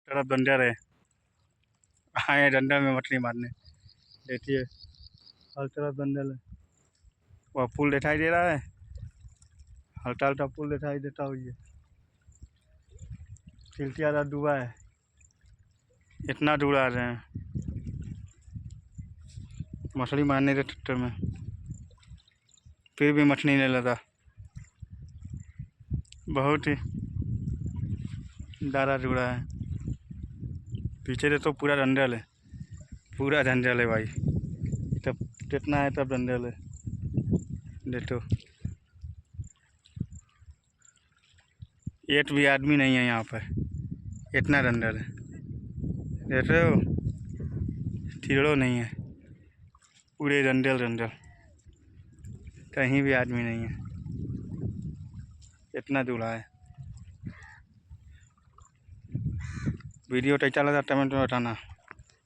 तरफ बंदर है, आए डंडा में मछली मारने। देखिए हर तरफ बंदर है। वह पुल दिखाई दे रहा है, हल्का हल्का पुल दिखाई देता हुआ ये चिल्टियारा डूबा है। इतना दूर आ रहे हैं मछली मारने के चक्कर में, फिर भी मछली नहीं लगा। बहुत ही ज़्यादा जुड़ा है। पीछे से तो पूरा जंगल है, पूरा जंगल है भाई। तब कितना है तब जंगल है, देखो एक भी आदमी नहीं है यहाँ पर, इतना जंगल है। देख रहे हो, कीड़ो नहीं है, पूरे जंगल जंगल, कहीं भी आदमी नहीं है, इतना दूल्हा है। वीडियो कैसा लगा कमेंट में बताना।